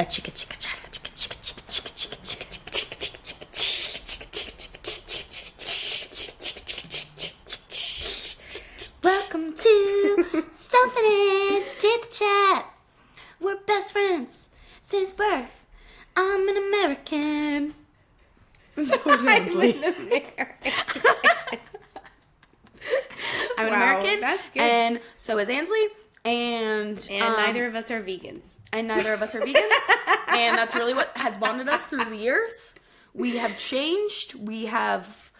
a chicka chicka chicka chicka chicka chicka chicka chicka chicka chicka chicka. Welcome to Self-Finance Chit Chat. We're best friends since birth. I'm an American. I'm an American. I'm an American. That's good. And so is Ansley. And neither of us are vegans. And that's really what has bonded us through the years. We have changed. We have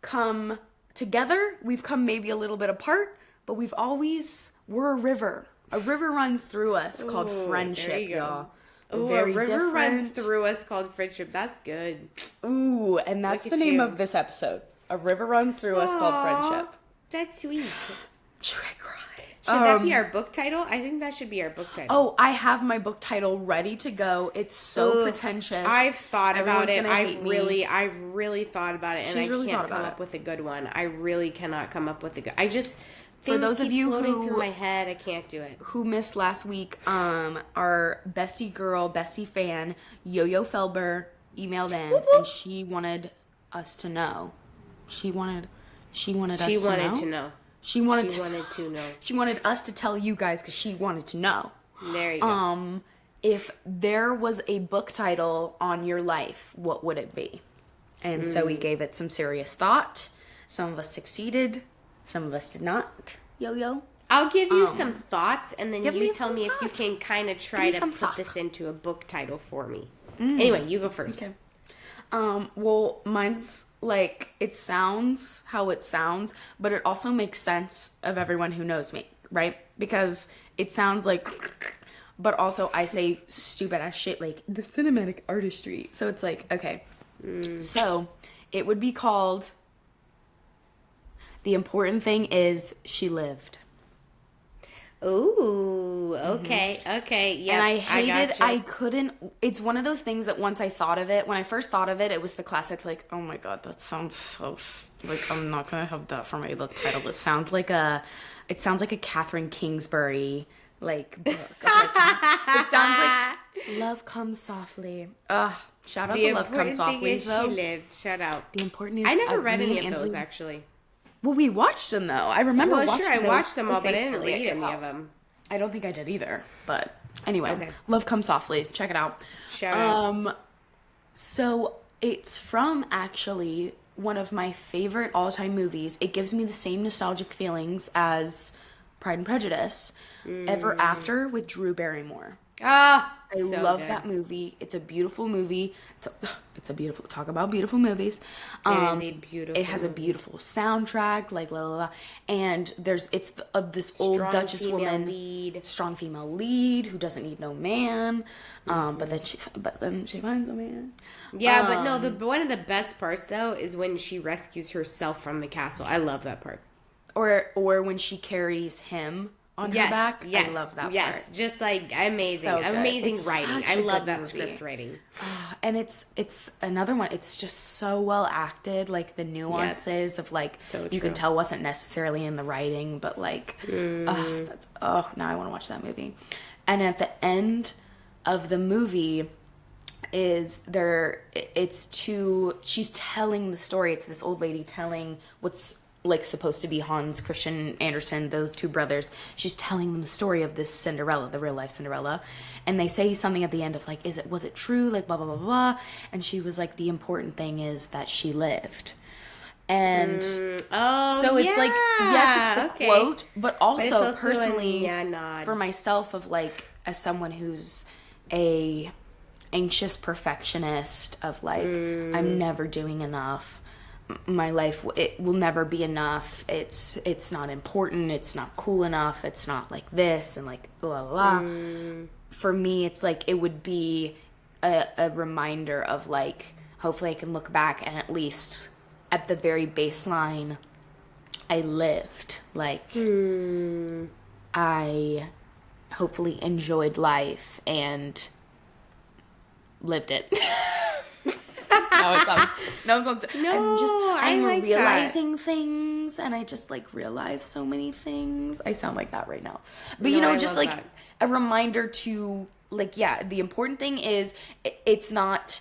come together. We've come maybe a little bit apart, but we're a river. A river runs through us called friendship, y'all. Ooh, a river runs through us called friendship. That's good. Ooh, and that's the name of this episode. A river runs through us called friendship. That's sweet. Should I cry? Should that be our book title? I think that should be our book title. Oh, I have my book title ready to go. It's so pretentious. I've thought about it. I've really thought about it, and I can't come up with a good one. I really cannot come up with a good. I just for those of you who through my head, I can't do it. Who missed last week? Our bestie girl, bestie fan, Yo-Yo Felber emailed in, and she wanted us to know. She wanted us to know. She wanted to know. She wanted us to tell you guys because she wanted to know. There you go. If there was a book title on your life, what would it be? And so we gave it some serious thought. Some of us succeeded. Some of us did not. Yo-Yo. I'll give you some thoughts, and then you tell me if you can kind of try to put this into a book title for me. Anyway, you go first. Okay. Well, mine's like, it sounds how it sounds, but it also makes sense of everyone who knows me, right? Because it sounds like, but also I say stupid ass shit like the cinematic artistry. So it's like, okay. So it would be called The Important Thing Is She Lived. Ooh, okay, yeah. And I hated, I couldn't, it's one of those things that once I thought of it, when I first thought of it, it was the classic, like, oh my god, that sounds so, like, I'm not gonna have that for my book title. It sounds like a Catherine Kingsbury, like, book. It sounds like Love Comes Softly. Shout out to Love Comes Softly, though. She lived. Shout out. The Important Is I never read any of those, actually. Well, we watched them, though. I remember watching them. Well, sure, I watched them all, but I didn't read any of them. I don't think I did either. But anyway, Love Comes Softly. Check it out. Shout out. So it's from, actually, one of my favorite all-time movies. It gives me the same nostalgic feelings as Pride and Prejudice. Ever After with Drew Barrymore. I love that movie. It's a beautiful movie. It's a beautiful, talk about beautiful movies. It has a beautiful soundtrack, like la la la. And it's this old Duchess woman, strong female lead who doesn't need no man. But then she finds a man. Yeah, but no, one of the best parts though is when she rescues herself from the castle. I love that part. Or when she carries him on her back. Yes, I love that part. Yes, just like amazing. So amazing writing. I love that movie. Script writing. And it's another one. It's just so well acted, like the nuances of like you can tell wasn't necessarily in the writing, but like now I want to watch that movie. And at the end of the movie she's telling the story. It's this old lady telling what's like supposed to be Hans Christian Andersen, those two brothers. She's telling them the story of this Cinderella, the real life Cinderella, and they say something at the end of like, was it true, like blah blah blah blah, and she was like, the important thing is that she lived. And so it's like, yes, it's the quote, but also personally for myself, of like, as someone who's a anxious perfectionist of like, I'm never doing enough, my life, it will never be enough, it's not important, it's not cool enough, it's not like this, and like blah blah blah. For me, it's like, it would be a reminder of like, hopefully I can look back and at least at the very baseline, I lived, like I hopefully enjoyed life and lived it. I'm like realizing things, and I just like realize so many things. I sound like that right now, but you know, just like a reminder to the important thing is it's not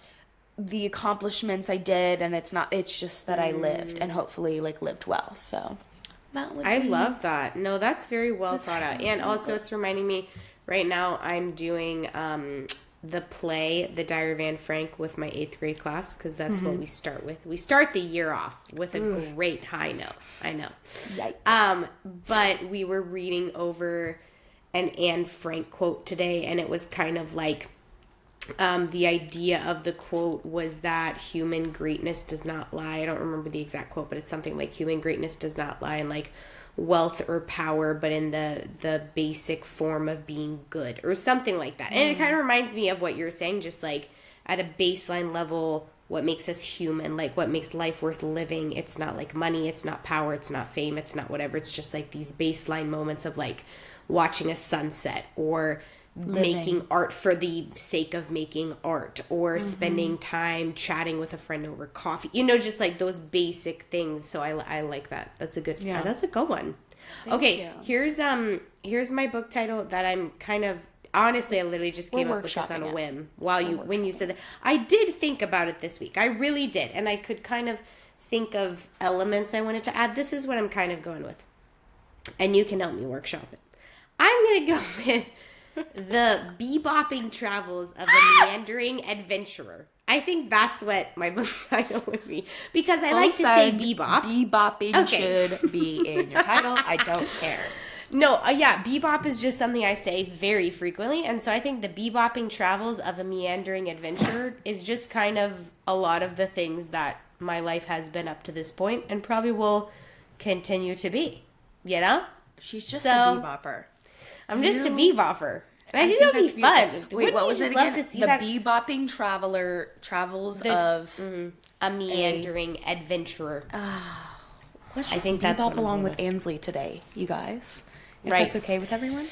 the accomplishments I did, and it's just that I lived, and hopefully lived well. So I love that. No, that's very well thought out. And also it's reminding me right now I'm doing the play The Diary of Anne Frank with my 8th grade class, because that's what we start with. We start the year off with a great high note. I know. Yikes. But we were reading over an Anne Frank quote today, and it was kind of like the idea of the quote was that human greatness does not lie. I don't remember the exact quote, but it's something like human greatness does not lie in wealth or power, but in the basic form of being good, or something like that. And it kind of reminds me of what you're saying, just at a baseline level, what makes us human, what makes life worth living. It's not money, it's not power, it's not fame, it's not whatever. It's just these baseline moments of watching a sunset, or making art for the sake of making art, or spending time chatting with a friend over coffee, just those basic things. So I like that. That's a good that's a good one. Thank you. Here's my book title that I'm kind of, honestly, I literally just came up with this on a whim when you said that. I did think about it this week. I really did, and I could kind of think of elements I wanted to add. This is what I'm kind of going with, and you can help me workshop it. I'm gonna go with The Bee-bopping Travels of a Meandering Adventurer. I think that's what my book title would be, because I like to say bebop. Bee-bopping should be in your title. I don't care. No, bebop is just something I say very frequently, and so I think The Bee-bopping Travels of a Meandering Adventurer is just kind of a lot of the things that my life has been up to this point, and probably will continue to be. She's just a bebopper. I'm just a bee-bopper. And I think that would be fun. Wait, what was it again? To see the bee-bopping travels of a meandering adventurer. Let's just bebop along with Ansley today, you guys. If that's okay with everyone?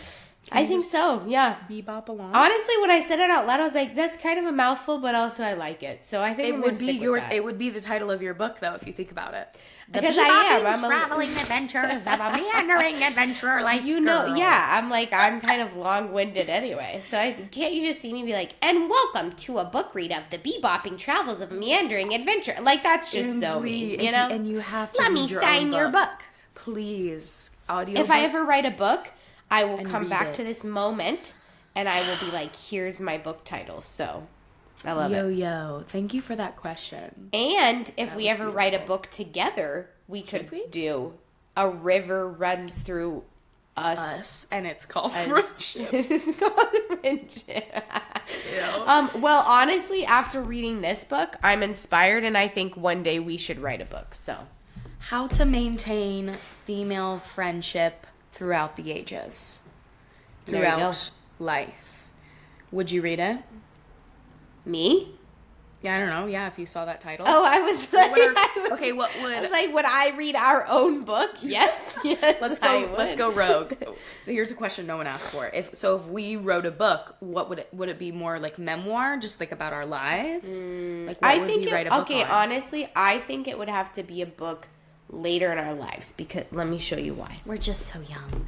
I think so, yeah. Bebop along. Honestly, when I said it out loud, I was like, that's kind of a mouthful, but also I like it. So I think it would be the title of your book, though, if you think about it. Because I'm traveling adventures of a meandering adventurer girl. I'm kind of long-winded anyway. So can't you just see me be like, and welcome to a book read of The Bee-bopping Travels of a Meandering Adventure. That's just so mean, And you have to let me sign your book. Please. If I ever write a book, I will come back to this moment, and I will be like, here's my book title. So I love it. Yo, thank you for that question. And if we ever write a book together, we could do A River Runs Through Us. And it's called Friendship. It's called Friendship. Well, honestly, after reading this book, I'm inspired, and I think one day we should write a book. So, how to maintain female friendship throughout the ages, throughout life. Would you read it? Me? Yeah, I don't know. Yeah, if you saw that title. Oh, I was like, would I read our own book? Yes. Yes. Let's go rogue. Here's a question no one asked for. If we wrote a book, what would it be more like memoir, just about our lives? What would we write a book on? Honestly, I think it would have to be a book later in our lives, because let me show you why. We're just so young.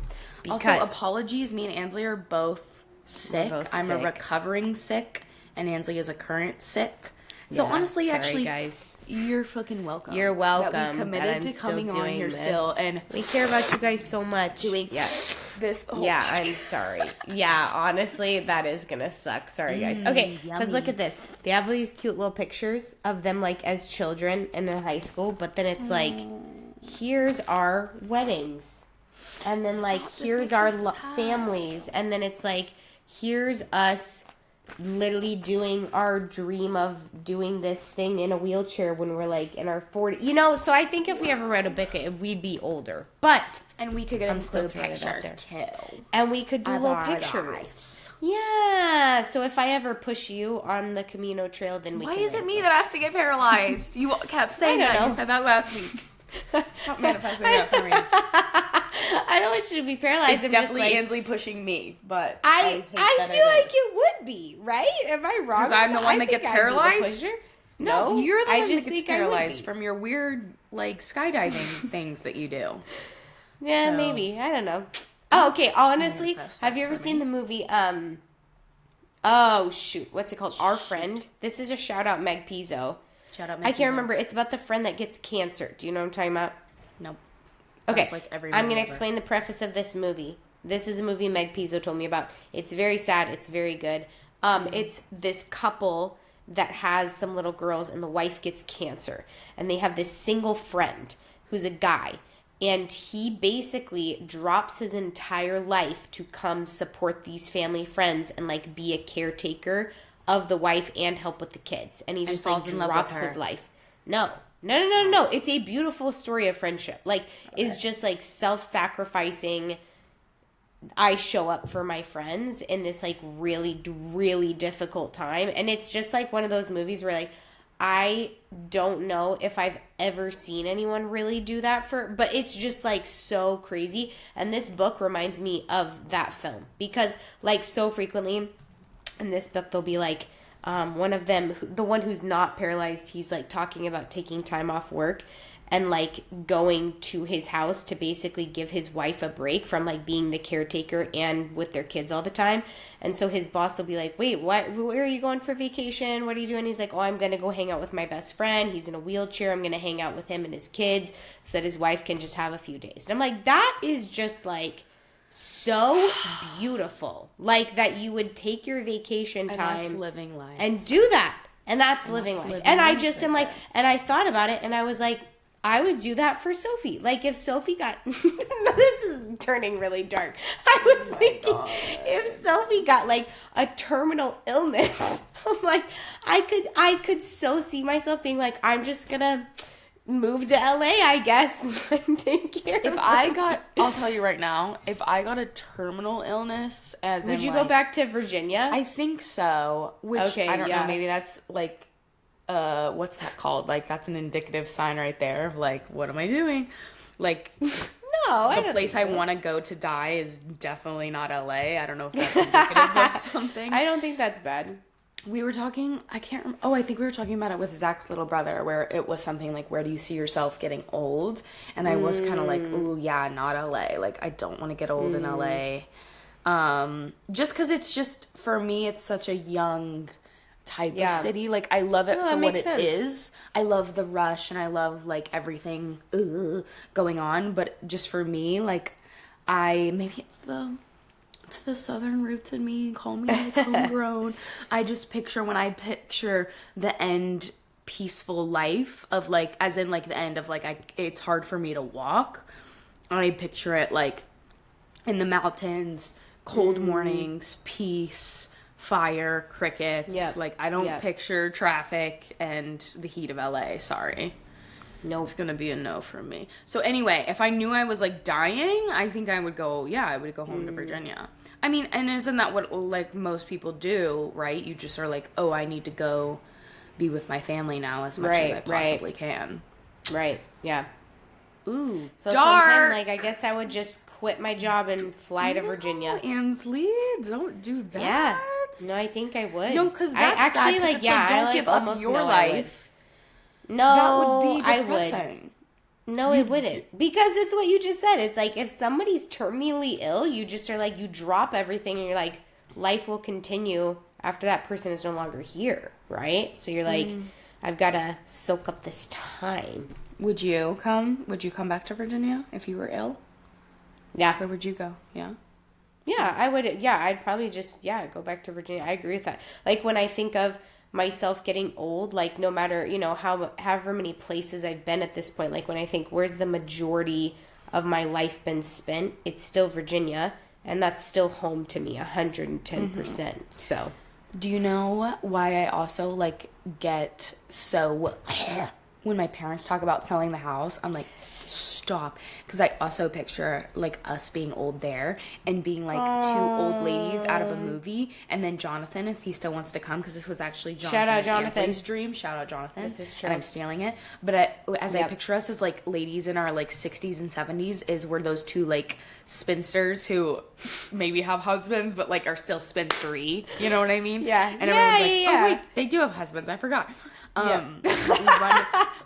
Also, apologies, me and Ansley are both sick. I'm a recovering sick, and Ansley is a current sick. So honestly, guys, you're fucking welcome. You're welcome. That we committed to coming on here still, and we care about you guys so much. Doing this. I'm sorry. Yeah, honestly, that is gonna suck. Sorry, guys. Okay, because look at this. They have these cute little pictures of them as children and in high school, but then it's here's our weddings, and then here's our families, and then it's here's us literally doing our dream of doing this thing in a wheelchair when we're in our 40s. So I think if we ever wrote a book, we'd be older, and we could get into pictures too, and we could do little pictures. Yeah. So if I ever push you on the Camino Trail, then why is it me that has to get paralyzed? You kept saying that. You said that last week. Stop manifesting that for me. I don't want you to be paralyzed. It's definitely Ansley pushing me, but I feel like it would be, right? Am I wrong? Because I'm the one that gets paralyzed? No, you're the one that gets paralyzed from your weird, skydiving things that you do. Yeah, maybe. I don't know. Oh, okay. Honestly, have you ever seen the movie, Oh, shoot. What's it called? Our Friend. This is a shout out Meg Pizzo. Shout out. I can't remember. It's about the friend that gets cancer. Do you know what I'm talking about? Nope. Okay. That's like every I'm movie going to ever. explain the preface of this movie. This is a movie Meg Pizzo told me about. It's very sad. It's very good. It's this couple that has some little girls, and the wife gets cancer. And they have this single friend who's a guy. And he basically drops his entire life to come support these family friends and like be a caretaker of the wife and help with the kids. And he just like falls in love with drops her. his life. No. No. It's a beautiful story of friendship. Like, it's just like self-sacrificing. I show up for my friends in this like really, really difficult time. And it's just like one of those movies where like, I don't know if I've ever seen anyone really do that but it's just like so crazy. And this book reminds me of that film because like so frequently in this book, they'll be like, one of them, the one who's not paralyzed, he's like talking about taking time off work and like going to his house to basically give his wife a break from like being the caretaker and with their kids all the time. And so his boss will be like, wait, what? Where are you going for vacation? What are you doing? He's like, oh, I'm going to go hang out with my best friend. He's in a wheelchair. I'm going to hang out with him and his kids so that his wife can just have a few days. And I'm like, that is just like so beautiful. Like that you would take your vacation time. And that's living life. And do that. And that's living life. And I just am like, and I thought about it and I was like, I would do that for Sophie. Like if Sophie got, this is turning really dark. I was thinking if Sophie got like a terminal illness, I'm like, I could so see myself being like, I'm just gonna move to LA, I guess, and take care of I'll tell you right now, if I got a terminal illness, would you go back to Virginia? I think so. Which Okay, I don't yeah. know. Maybe that's like, what's that called? Like that's an indicative sign right there of like, what am I doing? Like, no, I the don't place think I so. want to go to die is definitely not LA. I don't know if that's indicative of something. I don't think that's bad. We were talking, I can't remember. Oh, I think we were talking about it with Zach's little brother, where it was something like, where do you see yourself getting old? And I was kind of like, ooh, yeah, not LA. Like, I don't want to get old in LA. Just because it's just, for me, it's such a young type of city. Like, I love it for what it is. I love the rush and I love, like, everything going on. But just for me, like, maybe it's the southern roots in me. Call me like homegrown. I just picture when I picture the end peaceful life of like, as in like the end of like, it's hard for me to walk. I picture it like in the mountains, cold mornings, peace, fire, crickets. Yep. Like I don't Yep. picture traffic and the heat of LA. Sorry. Nope. It's gonna be a no from me. So anyway, if I knew I was like dying, I think I would go. Yeah, I would go home to Virginia. I mean, and isn't that what like most people do, right? You just are like, oh, I need to go be with my family now as much as I possibly can. Right. Yeah. Ooh, So dark. sometime, like, I guess I would just quit my job and fly to Virginia. Ansley, don't do that. Yeah. No, I think I would. No, because I that's actually sad, 'cause like. it's Yeah, like, I don't like give up almost your know I would. life. No, That would be I depressing. would. No, it wouldn't. Because it's what you just said. It's like if somebody's terminally ill, you just are like, you drop everything and you're like, life will continue after that person is no longer here, right? So you're like, I've got to soak up this time. Would you come back to Virginia if you were ill? Yeah. Where would you go? Yeah. Yeah, I would. Yeah, I'd probably just, go back to Virginia. I agree with that. Like when I think of myself getting old, like no matter, however many places I've been at this point, like when I think where's the majority of my life been spent, it's still Virginia, and that's still home to me 110%. So, do you know why I also like get so when my parents talk about selling the house, I'm like, stop, because I also picture like us being old there and being like two old ladies out of a movie, and then Jonathan, if he still wants to come, because this was actually Shout out Jonathan. Ansley's dream. Shout out Jonathan. This is true. And I'm stealing it, but I Yep. picture us as like ladies in our like 60s and 70s, is we're those two like spinsters who maybe have husbands but like are still spinstery. You know what I mean? Yeah. And everyone's like, yeah. oh wait, they do have husbands. I forgot.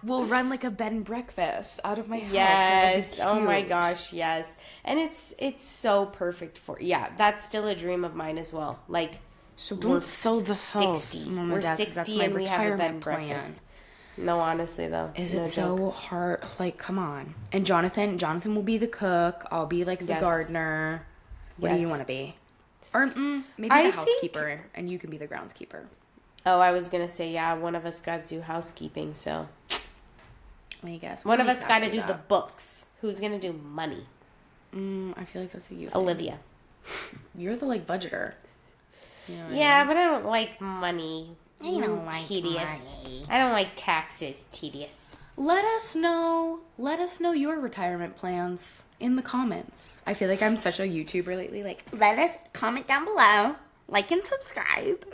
We'll run like a bed and breakfast out of my house. Yes. It'll be Oh my cute. gosh, yes. And it's so perfect for, that's still a dream of mine as well. Like So don't sell the house. 60. Oh my We're God, 'cause 60 that's my and we have a bed and retirement breakfast. plan. No, honestly though. Is no it joke. so hard? Like, come on. And Jonathan will be the cook. I'll be like the Yes. gardener. What do you Yes. want to be? Or maybe I the think- housekeeper, and you can be the groundskeeper. Oh, I was gonna say, yeah, one of us got to do housekeeping, so I guess one of I'll us make got Zach to do the that. books. Who's gonna do money? I feel like that's a you thing. Olivia. You're the like budgeter. You know what I Yeah, mean? but I don't like money. I don't like tedious. money. I don't like taxes. Tedious. Let us know your retirement plans in the comments. I feel like I'm such a YouTuber lately. Like, let us comment down below, like and subscribe.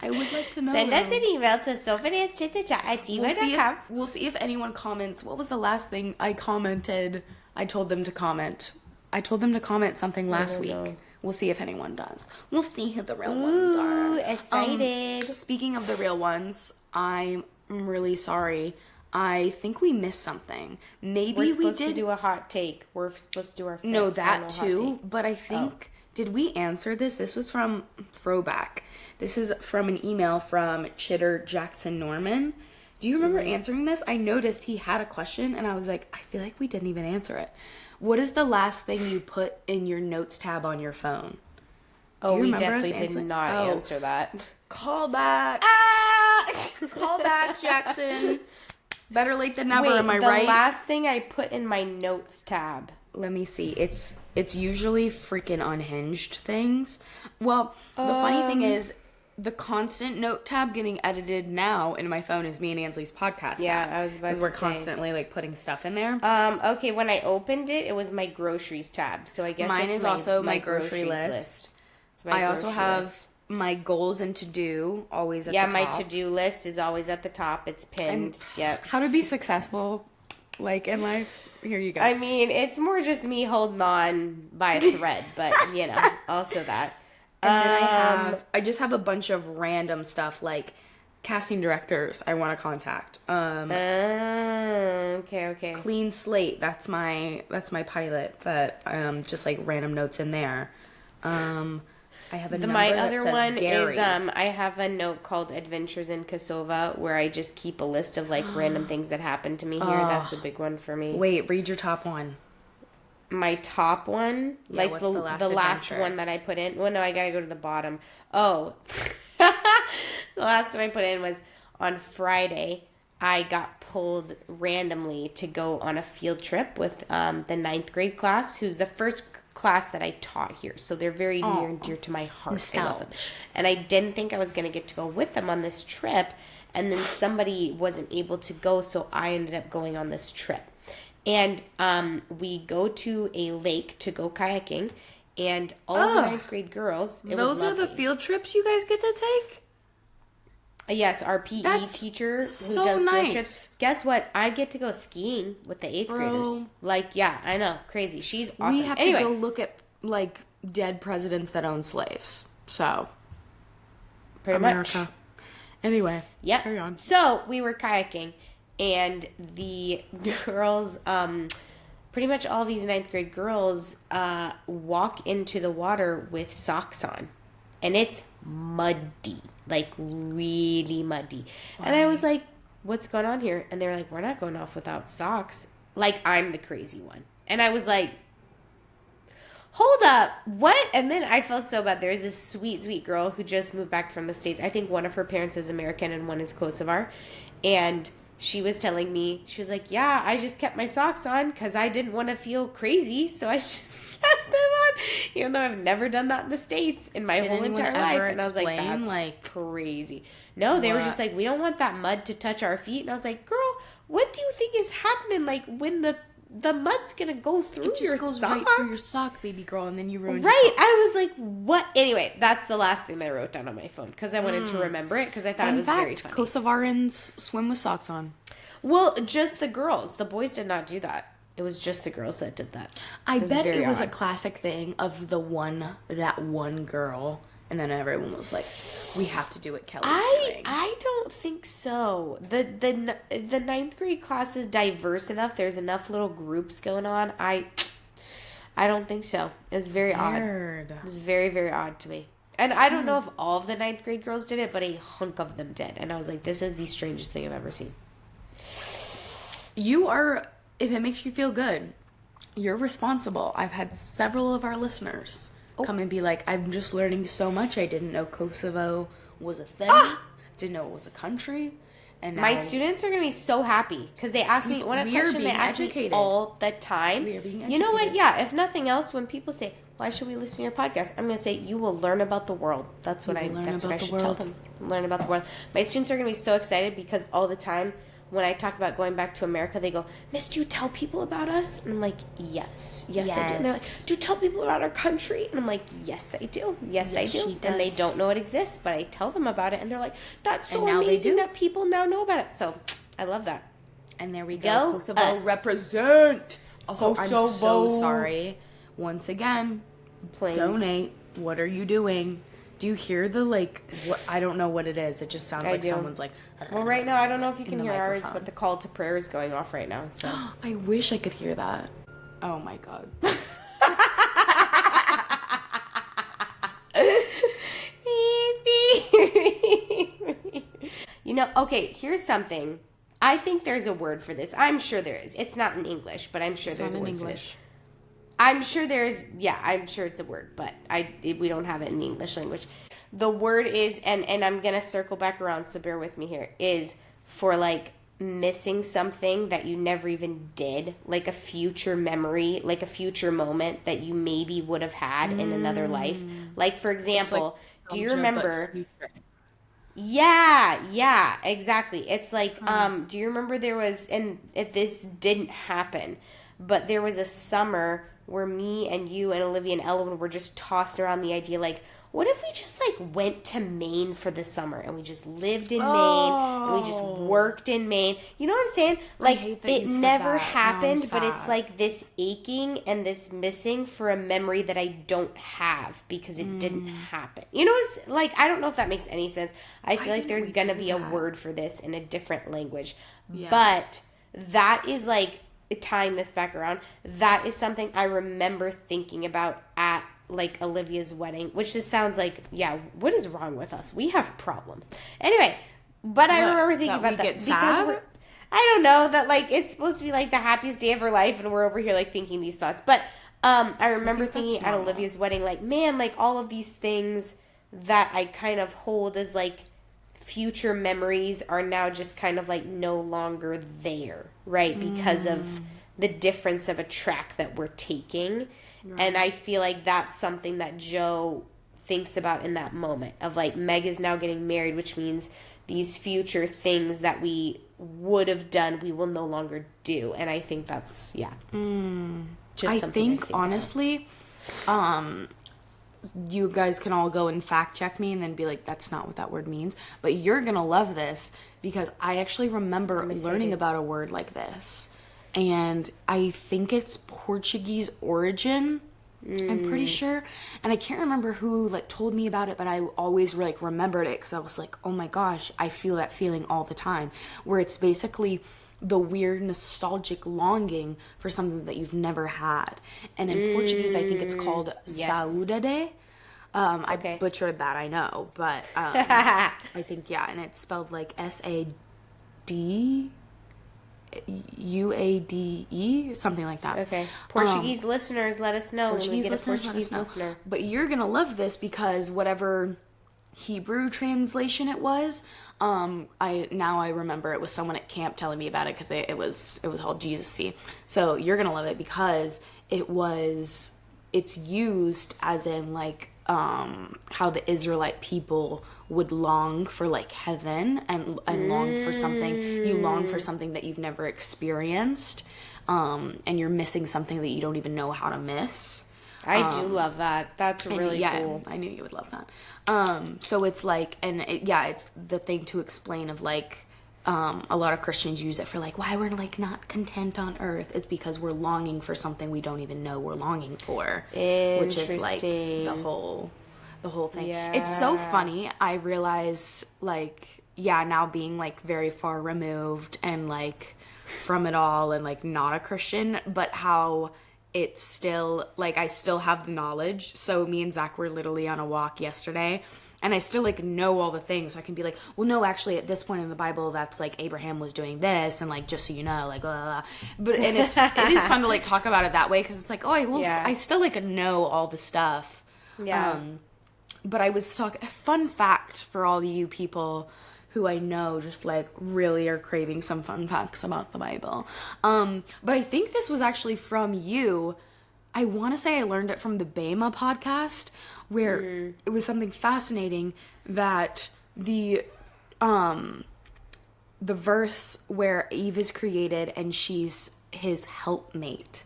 I would like to know. Send us them. an email to sofinancechittachat@gmail.com. We'll see if anyone comments. What was the last thing I commented? I told them to comment. I told them to comment something last week. know. We'll see if anyone does. We'll see who the real ones are. Ooh, excited. Speaking of the real ones, I'm really sorry. I think we missed something. Maybe We're we supposed did. to do a hot take. We're supposed to do our No, final that hot too. take. But I think, did we answer this? This was from Throwback. This is from an email from Chitter Jackson Norman. Do you remember answering this? I noticed he had a question, and I was like, I feel like we didn't even answer it. What is the last thing you put in your notes tab on your phone? Oh, you we remember us definitely did answering- not Oh. answer that. Call back. Ah! Call back, Jackson. Better late than never, Wait, am I the right? last thing I put in my notes tab. Let me see. It's usually freaking unhinged things. Well, the funny thing is, the constant note tab getting edited now in my phone is me and Ansley's podcast Yeah, tab. I was about Because to we're say. constantly like putting stuff in there. Okay, when I opened it, it was my groceries tab. So I guess Mine it's is also my grocery groceries list. It's my I also grocery have list. my goals and to do always at Yeah, the my top. to-do list is always at the top. It's pinned. Yep. How to be successful, like in life. Here you go. I mean, it's more just me holding on by a thread, but you know, also that. And then I just have a bunch of random stuff like casting directors I want to contact. Okay. Clean slate. That's my pilot. That just like random notes in there. I have a number My that other says one Gary. is I have a note called Adventures in Kosovo where I just keep a list of like random things that happened to me here. That's a big one for me. Wait, read your top one. My top one, Yeah, like what's the the last last adventure? one that I put in. Well, no, I gotta go to the bottom. Oh, the last one I put in was on Friday. I got pulled randomly to go on a field trip with the 9th grade class, who's the first class that I taught here. So they're very near and dear to my heart. I love them. And I didn't think I was going to get to go with them on this trip. And then somebody wasn't able to go, so I ended up going on this trip. And we go to a lake to go kayaking. And all the 9th grade girls, it Those was are the lovely. field trips you guys get to take? Yes, our PE That's teacher who so does field nice. trips. Guess what? I get to go skiing with the 8th graders. Like, yeah, I know. Crazy. She's awesome. We have Anyway, to go look at like dead presidents that own slaves. So pretty America. much. Anyway, Yep. carry on. So we were kayaking, and the girls, pretty much all these 9th grade girls, walk into the water with socks on, and it's muddy, like really muddy. And I was like, "What's going on here?" And they're like, "We're not going off without socks." Like I'm the crazy one, and I was like, hold up, what? And then I felt so bad. There's this sweet girl who just moved back from the States. I think one of her parents is American and one is Kosovar. And she was telling me, she was like, yeah, I just kept my socks on because I didn't want to feel crazy. So I just kept them on, even though I've never done that in the States in my Did whole anyone entire ever life. And I was like, explain, that's like, crazy. No, they were what? just like, we don't want that mud to touch our feet. And I was like, girl, what do you think is happening? Like when the mud's gonna go through It your just goes socks? right through your sock, baby girl, and then you ruin your Right. sock. I was like, what? Anyway, that's the last thing that I wrote down on my phone because I wanted to remember it because I thought it Fun was very fact, funny. Kosovarans swim with socks on. Well, just the girls. The boys did not do that. It was just the girls that did that. I bet very it was a odd. classic thing of that one girl, and then everyone was like, "We have to do what Kelly's doing." I don't think so. The 9th grade class is diverse enough. There's enough little groups going on. I don't think so. It was very odd. Weird. It was very, very odd to me. And I don't know if all of the ninth grade girls did it, but a hunk of them did. And I was like, this is the strangest thing I've ever seen. You are, if it makes you feel good, you're responsible. I've had several of our listeners come and be like, I'm just learning so much. I didn't know Kosovo was a thing. Didn't know it was a country. And now my students are going to be so happy because they ask me, one question they ask me all the time. We are being educated. You know what? Yeah, if nothing else, when people say, why should we listen to your podcast? I'm going to say, you will learn about the world. That's what I should tell them. Learn about the world. My students are going to be so excited because all the time when I talk about going back to America, they go, Miss, do you tell people about us? And I'm like, yes, I do. And they're like, do you tell people about our country? And I'm like, yes, I do. Yes, I do. And they don't know it exists, but I tell them about it. And they're like, that's so amazing that people now know about it. So I love that. And there we go. Kosovo represent. Also, I'm so sorry. Once again, donate. What are you doing? Do you hear the, like, what, I don't know what it is. It just sounds like someone's like... Well, right now, I don't know if you can hear ours, but the call to prayer is going off right now, so... I wish I could hear that. Oh, my God. You know, okay, here's something. I think there's a word for this. I'm sure there is. It's not in English, but I'm sure there's a word for this. I'm sure there's, I'm sure it's a word, but we don't have it in the English language. The word is, and I'm going to circle back around, so bear with me here, is for, like, missing something that you never even did, like a future memory, like a future moment that you maybe would have had in another life. Like, for example, do you remember... Yeah, exactly. It's like, do you remember there was, and if this didn't happen, but there was a summer where me and you and Olivia and Ellen were just tossing around the idea, like, what if we just, like, went to Maine for the summer and we just lived in Maine and we just worked in Maine? You know what I'm saying? Like, it never happened, but it's like this aching and this missing for a memory that I don't have because it didn't happen. You know, it's like, I don't know if that makes any sense. I feel like there's going to be a word for this in a different language. Yeah. But that is, like, tying this back around, that is something I remember thinking about at, like, Olivia's wedding, which just sounds like, what is wrong with us? We have problems. Anyway, but I remember thinking about that because I don't know, that, like, it's supposed to be, like, the happiest day of her life, and we're over here, like, thinking these thoughts. But I remember thinking at Olivia's wedding, like, man, like, all of these things that I kind of hold as, like, future memories are now just kind of, like, no longer there, right? Because of the difference of a track that we're taking. Right. And I feel like that's something that Joe thinks about in that moment of, like, Meg is now getting married, which means these future things that we would have done, we will no longer do. And I think that's, just something I think honestly, you guys can all go and fact check me and then be like, that's not what that word means. But you're going to love this because I actually remember learning about a word like this. And I think it's Portuguese origin. I'm pretty sure. And I can't remember who, like, told me about it, but I always, like, remembered it because I was like, oh my gosh, I feel that feeling all the time. Where it's basically the weird nostalgic longing for something that you've never had. And in Portuguese, I think it's called saudade. I butchered that, I know. But I think, and it's spelled like SADUADE, something like that. Okay. Portuguese listeners, let us know. Portuguese listener. But you're going to love this because whatever Hebrew translation it was, I remember it was someone at camp telling me about it because it was called Jesus-y. So you're going to love it because it's used as in, like, how the Israelite people would long for, like, heaven and long for something. You long for something that you've never experienced, and you're missing something that you don't even know how to miss. I do love that. That's really cool. I knew you would love that. So it's like, it's the thing to explain of, like, a lot of Christians use it for, like, why we're, like, not content on earth. It's because we're longing for something we don't even know we're longing for. Which is, like, the whole thing. Yeah. It's so funny. I realize, like, now being, like, very far removed and, like, from it all and, like, not a Christian, but how it's still, like, I still have the knowledge. So me and Zach were literally on a walk yesterday, and I still, like, know all the things. So I can be like, well, no, actually, at this point in the Bible, that's, like, Abraham was doing this, and, like, just so you know, like, blah, blah, blah. But, and it is fun to, like, talk about it that way, because it's like, oh, I still, like, know all the stuff. Yeah. But I was talking, fun fact for all you people who I know just, like, really are craving some fun facts about the Bible. But I think this was actually from you. I want to say I learned it from the Bema podcast, where it was something fascinating that the verse where Eve is created and she's his helpmate,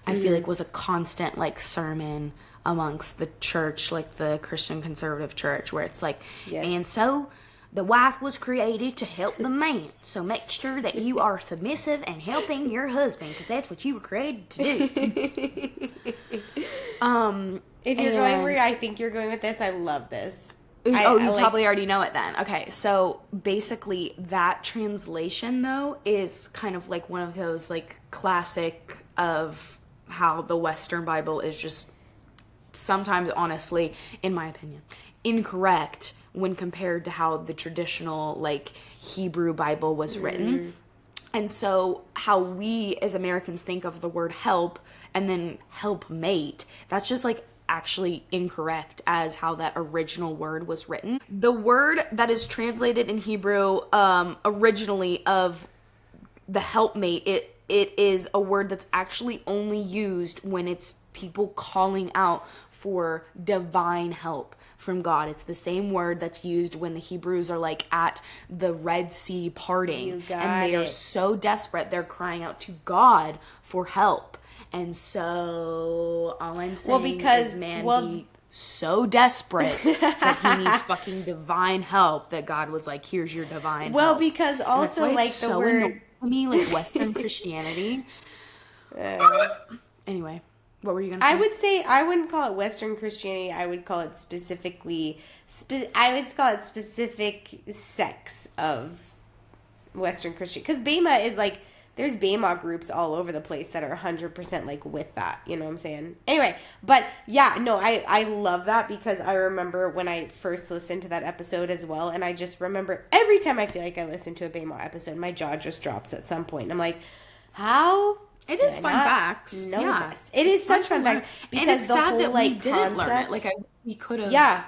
I feel like was a constant, like, sermon amongst the church, like the Christian conservative church, where it's like, and so the wife was created to help the man, so make sure that you are submissive and helping your husband, because that's what you were created to do. If you're going where I think you're going with this, I love this. You probably already know it then. Okay, so basically that translation, though, is kind of like one of those, like, classic of how the Western Bible is just sometimes, honestly, in my opinion, incorrect when compared to how the traditional, like, Hebrew Bible was written. And so how we as Americans think of the word help and then helpmate, that's just, like, actually incorrect as how that original word was written. The word that is translated in Hebrew originally of the helpmate, it is a word that's actually only used when it's people calling out for divine help from God. It's the same word that's used when the Hebrews are, like, at the Red Sea parting, and they are so desperate, they're crying out to God for help. And so all I'm saying is, man, be so desperate that he needs fucking divine help that God was like, here's your divine help. Because also, like, the word to me, like, Western Christianity. Anyway, what were you gonna say? I would say I wouldn't call it Western Christianity. I would call it specific sects of Western Christian. Because Bema is, like, there's Bema groups all over the place that are 100% like with that. You know what I'm saying? Anyway, but yeah, no, I love that, because I remember when I first listened to that episode as well, and I just remember every time I feel like I listen to a Bema episode, my jaw just drops at some point. And I'm like, how? It is fun facts. This. It is such fun facts, because and it's the sad whole, that like, we didn't concept, learn it. Like, we could have. Yeah,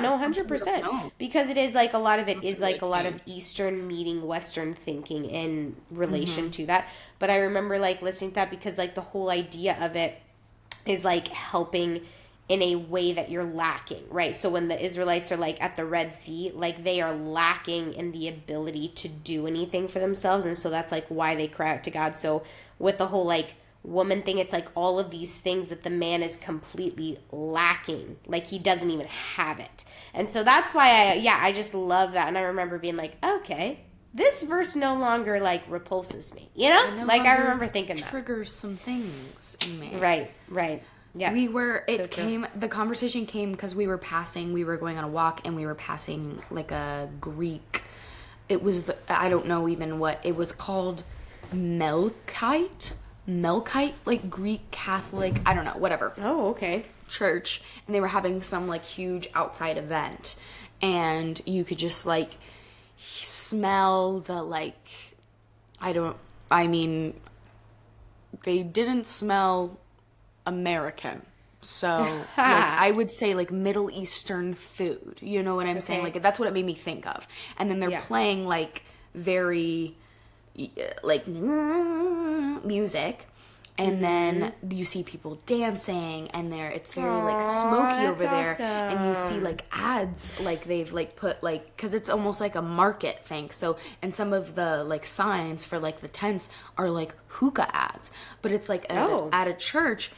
no, 100%. Because it is, like, a lot of it is, like, a lot of Eastern meeting Western thinking in relation to that. But I remember, like, listening to that because, like, the whole idea of it is, like, helping in a way that you're lacking, right? So when the Israelites are, like, at the Red Sea, like, they are lacking in the ability to do anything for themselves. And so that's, like, why they cry out to God. So with the whole, like, woman thing, it's like all of these things that the man is completely lacking, like, he doesn't even have it. And so that's why I just love that. And I remember being like, okay, this verse no longer, like, repulses me, you know? Like, I remember thinking that triggers some things in me. Right. Yeah. The conversation came because we were going on a walk, and we were passing, like, a Greek, it was I don't know even what it was called, Melkite, like, Greek Catholic, I don't know, whatever. Oh, okay. Church, and they were having some, like, huge outside event, and you could just, like, smell the, like, they didn't smell American. So, like, I would say, like, Middle Eastern food. You know what I'm saying? Like, that's what it made me think of. And then they're playing, like, very, like, music. And then you see people dancing, and it's very, like, smoky over there. Awesome. And you see, like, ads, like, they've, like, put, like, because it's almost like a market thing. So, and some of the, like, signs for, like, the tents are, like, hookah ads. But it's, like, at a church.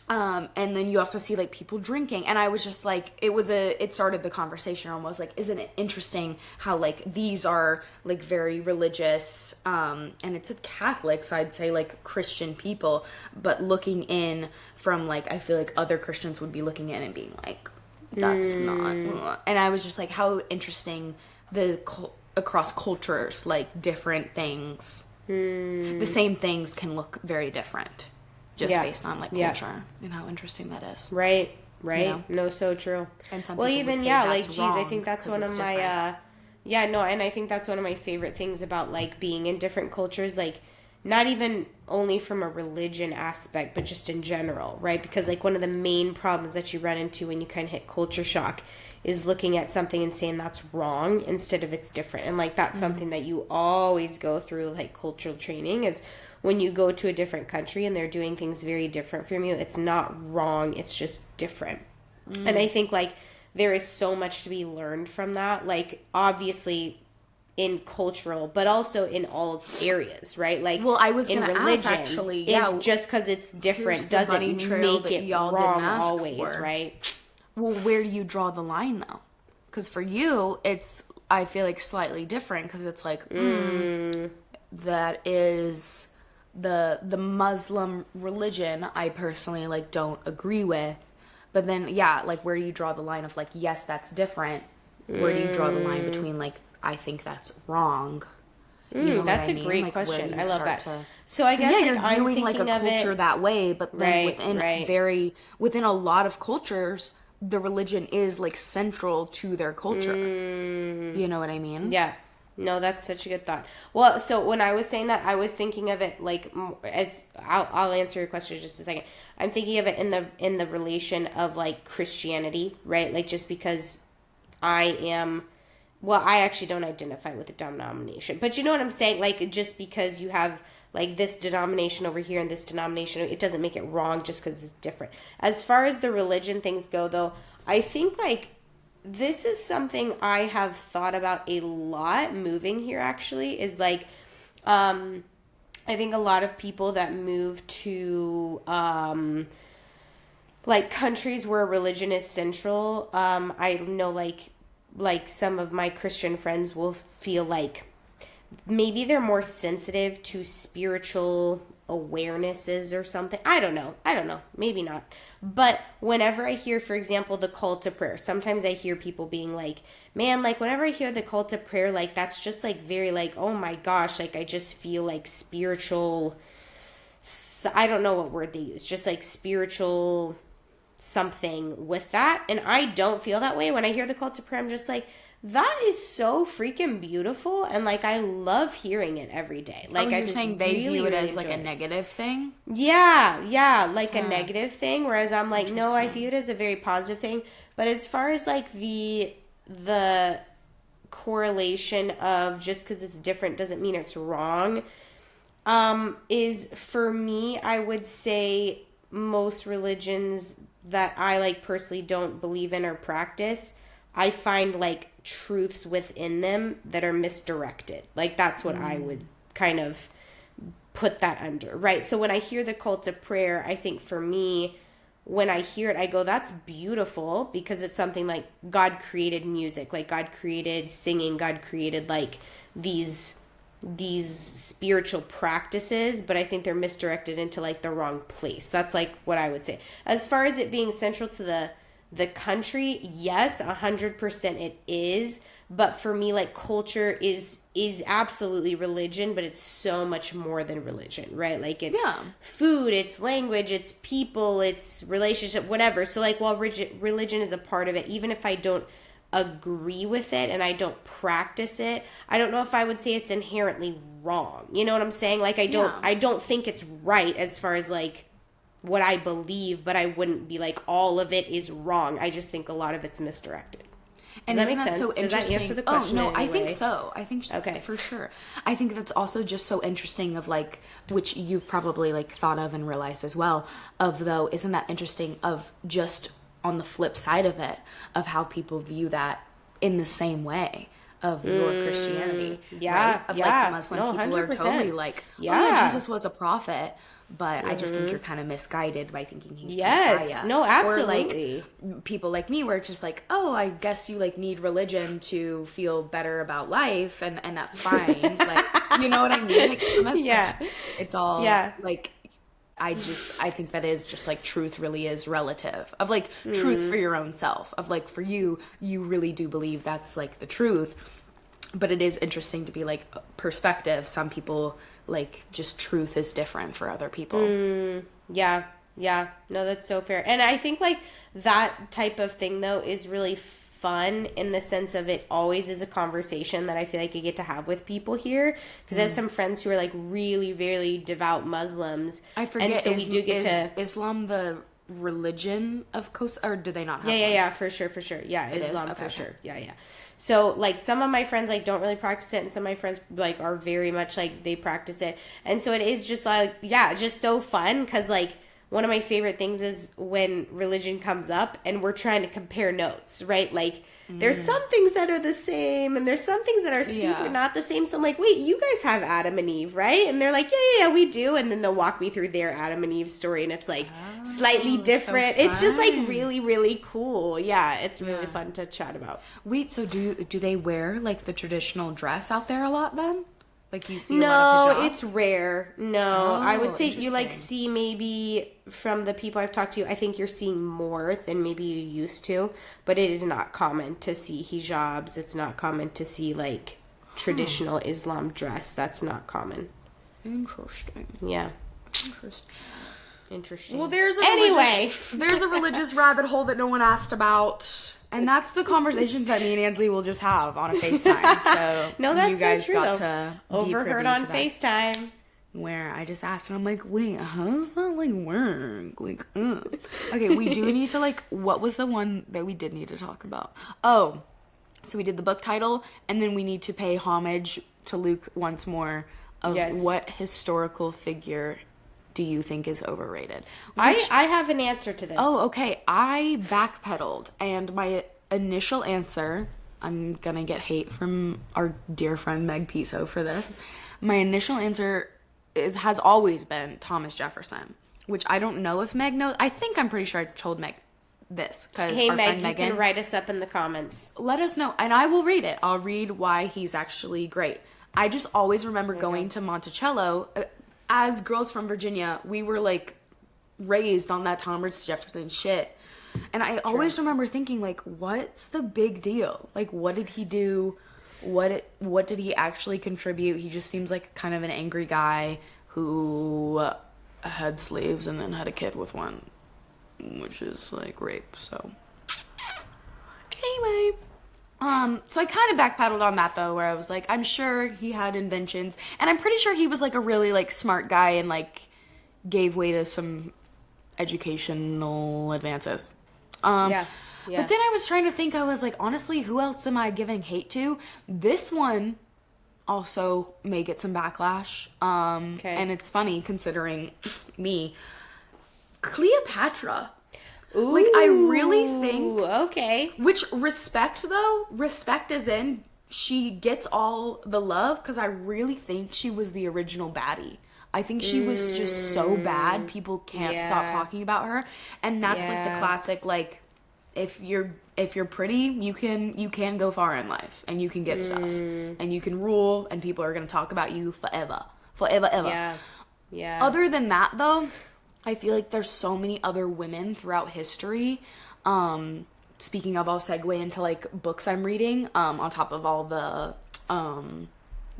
And then you also see, like, people drinking, and I was just like, it started the conversation almost, like, isn't it interesting how, like, these are, like, very religious, and it's a Catholic, so I'd say, like, Christian people, but looking in from, like, I feel like other Christians would be looking in and being like, that's not, and I was just like, how interesting across cultures, like, different things, the same things can look very different. just based on like culture and how interesting that is. Right. You know? No, so true. And some well, people even would say like that's geez, I wrong think that's 'cause one it's of my different. and I think that's one of my favorite things about like being in different cultures, like not even only from a religion aspect, but just in general, right? Because like one of the main problems that you run into when you kind of hit culture shock is looking at something and saying that's wrong instead of it's different. And like that's something that you always go through like cultural training is when you go to a different country and they're doing things very different from you, it's not wrong, it's just different. And I think like there is so much to be learned from that, like obviously in cultural, but also in all areas, right? Like, well, I was in gonna religion, ask, actually, if just because it's different doesn't make it wrong always, right? Well, where do you draw the line though? Because for you, it's, I feel like slightly different because it's like that is the Muslim religion. I personally like don't agree with, but then like where do you draw the line of like, yes, that's different. Where do you draw the line between like, I think that's wrong? You know that's what I a mean? great like, question. I love that. To... So I guess you're like, viewing I'm like a culture that way, but then within a lot of cultures, the religion is like central to their culture. You know what I mean? Yeah. No, that's such a good thought. Well, so when I was saying that, I was thinking of it like as I'll answer your question in just a second. I'm thinking of it in the relation of like Christianity, right? Like just because I actually don't identify with a denomination, but you know what I'm saying? Like, just because you have, like, this denomination over here and this denomination, it doesn't make it wrong just because it's different. As far as the religion things go, though, I think, like, this is something I have thought about a lot moving here, actually, is, like, I think a lot of people that move to, like, countries where religion is central, I know, like some of my Christian friends will feel like maybe they're more sensitive to spiritual awarenesses or something. I don't know. Maybe not. But whenever I hear, for example, the call to prayer, sometimes I hear people being like, man, like whenever I hear the call to prayer, like that's just like very like, oh my gosh, like I just feel like spiritual, I don't know what word they use, just like spiritual something with that. And I don't feel that way. When I hear the call to prayer, I'm just like, that is so freaking beautiful, and like I love hearing it every day. Like, you're saying they view it as like a negative thing? Yeah, like a negative thing, whereas I'm like, no, I view it as a very positive thing. But as far as like the correlation of just because it's different doesn't mean it's wrong, is for me, I would say most religions that I like personally don't believe in or practice, I find like truths within them that are misdirected. Like that's what I would kind of put that under, right? So when I hear the call to prayer, I think for me, when I hear it, I go, that's beautiful, because it's something like God created music, like God created singing, God created like these spiritual practices, but I think they're misdirected into like the wrong place. That's like what I would say. As far as it being central to the country, yes, 100% it is. But for me, like culture is absolutely religion, but it's so much more than religion, right? Like it's food, it's language, it's people, it's relationship, whatever. So like while religion is a part of it, even if I don't agree with it and I don't practice it, I don't know if I would say it's inherently wrong. You know what I'm saying? Like I don't think it's right as far as like what I believe, but I wouldn't be like all of it is wrong. I just think a lot of it's misdirected. Does that make sense? Does that answer the question? Oh, no, I think so. I think okay. For sure. I think that's also just so interesting of like, which you've probably like thought of and realized as well, of though, isn't that interesting of just on the flip side of it, of how people view that in the same way of your Christianity. Yeah. Right? Of yeah. like Muslim people 100%. Are totally like, Jesus was a prophet. But I just think you're kind of misguided by thinking he's the Messiah. No, absolutely. Or like people like me where it's just like, oh, I guess you like need religion to feel better about life, and that's fine. Like, you know what I mean? Like, it's all like, I think that is just like truth really is relative of like truth for your own self of like for you really do believe that's like the truth. But it is interesting to be like perspective. Some people like just truth is different for other people. Yeah. Yeah. No, that's so fair. And I think like that type of thing though is really fun in the sense of it always is a conversation that I feel like you get to have with people here because I have some friends who are like really, really devout Muslims. I forget. And so we do get to Islam the religion of Kosovo, or do they not have one? yeah, for sure. Yeah, Islam Okay, for okay. sure. Yeah. So like some of my friends like don't really practice it, and some of my friends like are very much like they practice it, and so it is just like just so fun because like one of my favorite things is when religion comes up and we're trying to compare notes, right? Like there's some things that are the same and there's some things that are super not the same. So I'm like, wait, you guys have Adam and Eve, right? And they're like, yeah, we do. And then they'll walk me through their Adam and Eve story and it's like slightly different. So it's just like fun. really, really cool. Yeah, it's really fun to chat about. Wait, so do they wear like the traditional dress out there a lot then? Like you see a No, lot of hijabs? it's rare. No, I would say you like interesting. see maybe from the people I've talked to, I think you're seeing more than maybe you used to, but it is not common to see hijabs. It's not common to see like traditional Islam dress. That's not common. Interesting. Yeah. Interesting. Well, there's there's a religious rabbit hole that no one asked about. And that's the conversations that me and Ansley will just have on a FaceTime. So no, that's you guys so true, got though. to be Overheard privy on to that. FaceTime. Where I just asked, and I'm like, wait, how does that like work? Like, okay, we do need to like, what was the one that we did need to talk about? Oh, so we did the book title, and then we need to pay homage to Luke once more of what historical figure do you think is overrated? I have an answer to this. Oh, okay. I backpedaled, and my initial answer, I'm gonna get hate from our dear friend Meg Piso for this. My initial answer has always been Thomas Jefferson, which I don't know if Meg knows. I'm pretty sure I told Meg this because Hey our Meg, friend you Megan, can write us up in the comments. let us know, and I will read it. I'll read why he's actually great. I just always remember going to Monticello. As girls from Virginia, we were like raised on that Thomas Jefferson shit. And I always remember thinking like, what's the big deal? Like, what did he do? What did he actually contribute? He just seems like kind of an angry guy who had slaves and then had a kid with one, which is like rape. So anyway, so I kind of backpedaled on that though, where I was like, I'm sure he had inventions, and I'm pretty sure he was like a really like smart guy and like gave way to some educational advances. Yeah. But then I was trying to think, I was like, honestly, who else am I giving hate to? This one also may get some backlash. And it's funny considering me. Cleopatra. Ooh, like, I really think... Okay. Which, respect, though. Respect as in, she gets all the love, because I really think she was the original baddie. I think she was just so bad, people can't stop talking about her. And that's, like, the classic, like, if you're pretty, you can go far in life, and you can get stuff. And you can rule, and people are going to talk about you forever. Forever, ever. Yeah. Other than that, though... I feel like there's so many other women throughout history. Speaking of, I'll segue into like books I'm reading. On top of all the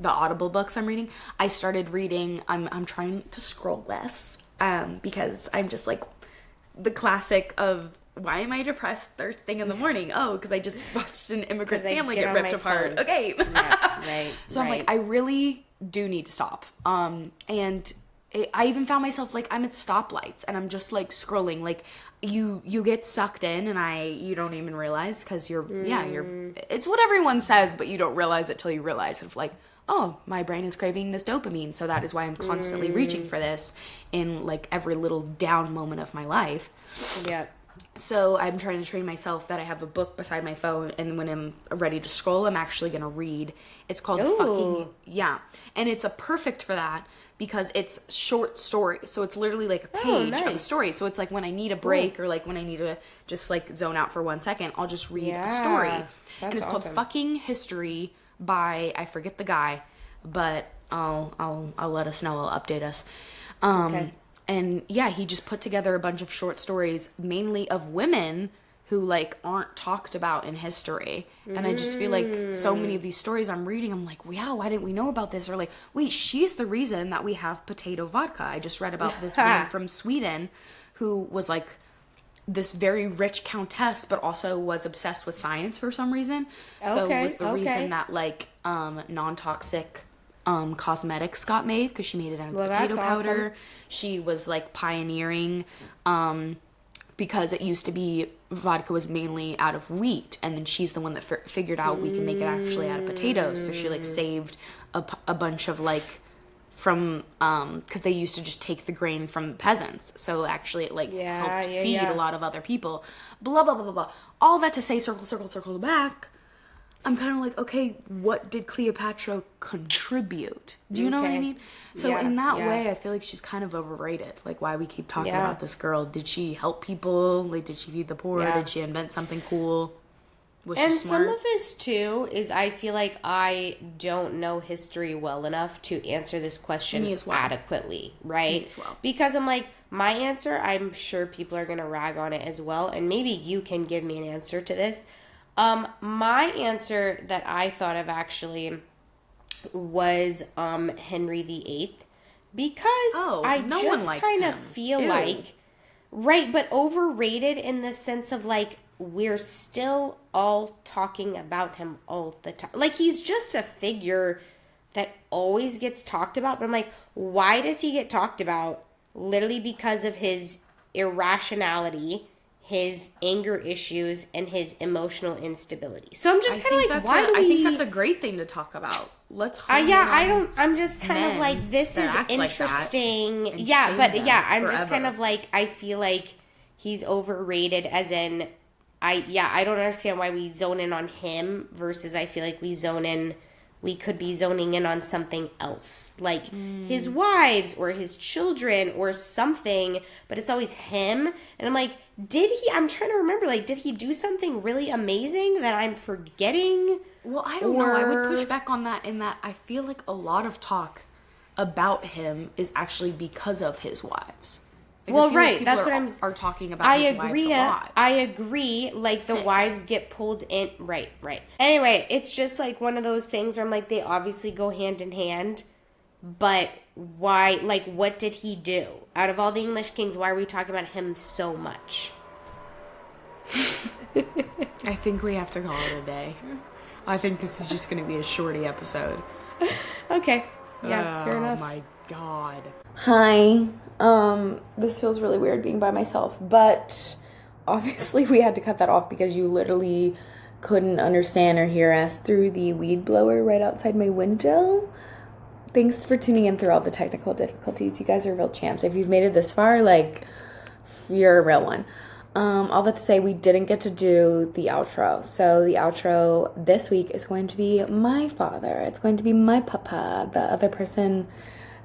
Audible books I'm reading, I started reading. I'm trying to scroll less because I'm just like the classic of why am I depressed first thing in the morning? Oh, because I just watched an immigrant family get ripped apart. Phone. Okay, right. So I'm like, I really do need to stop. And I even found myself like I'm at stoplights and I'm just like scrolling. Like you get sucked in and you don't even realize because you're it's what everyone says, but you don't realize it till you realize it's like, oh, my brain is craving this dopamine, so that is why I'm constantly reaching for this in like every little down moment of my life. Yeah. So I'm trying to train myself that I have a book beside my phone, and when I'm ready to scroll, I'm actually going to read. It's called and it's a perfect for that because it's short stories. So it's literally like a page of a story. So it's like when I need a break or like when I need to just like zone out for 1 second, I'll just read a story. And it's called Fucking History by, I forget the guy, but I'll let us know. I'll update us. Okay. And yeah, he just put together a bunch of short stories, mainly of women who like aren't talked about in history. And I just feel like so many of these stories I'm reading, I'm like, wow, why didn't we know about this? Or like, wait, she's the reason that we have potato vodka. I just read about this woman from Sweden who was like this very rich countess, but also was obsessed with science for some reason. So it was the reason that like non-toxic cosmetics got made, because she made it out of potato powder. Awesome. She was like pioneering because it used to be vodka was mainly out of wheat, and then she's the one that figured out we can make it actually out of potatoes. So she like saved a bunch of like from because they used to just take the grain from peasants, so actually it like helped feed a lot of other people. Blah blah blah blah blah. All that to say, circle back. I'm kind of like, okay, what did Cleopatra contribute? Do you know what I mean? So in that way, I feel like she's kind of overrated. Like, why we keep talking about this girl. Did she help people? Like, did she feed the poor? Did she invent something cool? Was she smart? Some of this, too, is I feel like I don't know history well enough to answer this question adequately, right? Me as well. Because I'm like, my answer, I'm sure people are going to rag on it as well, and maybe you can give me an answer to this. My answer that I thought of actually was Henry VIII, because I just kind of feel like, right, but overrated in the sense of like, we're still all talking about him all the time. Like, he's just a figure that always gets talked about, but I'm like, why does he get talked about? Literally because of his irrationality, his anger issues, and his emotional instability. So I'm just kind of like, why do we... I think that's a great thing to talk about. Let's I'm just kind of like, this is interesting. Like I'm just kind of like, I feel like he's overrated, as in, I don't understand why we zone in on him versus I feel like we could be zoning in on something else, like his wives or his children or something, but it's always him. And I'm like, I'm trying to remember, like, did he do something really amazing that I'm forgetting? Well, I don't know. I would push back on that in that I feel like a lot of talk about him is actually because of his wives. Like, well, right. That's what are talking about. His wives a lot. I agree. Like, the wives get pulled in. Right. Anyway, it's just like one of those things where I'm like, they obviously go hand in hand, but why? Like, what did he do? Out of all the English kings, why are we talking about him so much? I think we have to call it a day. I think this is just going to be a shorty episode. Okay. Yeah, fair enough. Oh my God. Hi. This feels really weird being by myself, but obviously we had to cut that off because you literally couldn't understand or hear us through the weed blower right outside my window. Thanks for tuning in through all the technical difficulties. You guys are real champs. If you've made it this far, like, you're a real one. All that to say, we didn't get to do the outro. So the outro this week is going to be my father. It's going to be my papa, the other person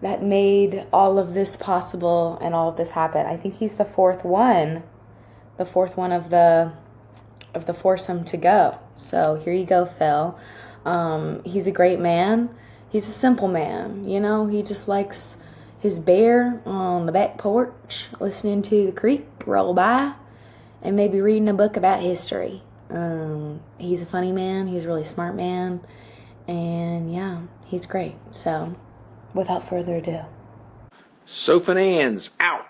that made all of this possible and all of this happen. I think he's the fourth one of the foursome to go. So here you go, Phil. He's a great man. He's a simple man, you know. He just likes his beer on the back porch, listening to the creek roll by, and maybe reading a book about history. He's a funny man. He's a really smart man. And yeah, he's great. So without further ado. Soap and Ann's out.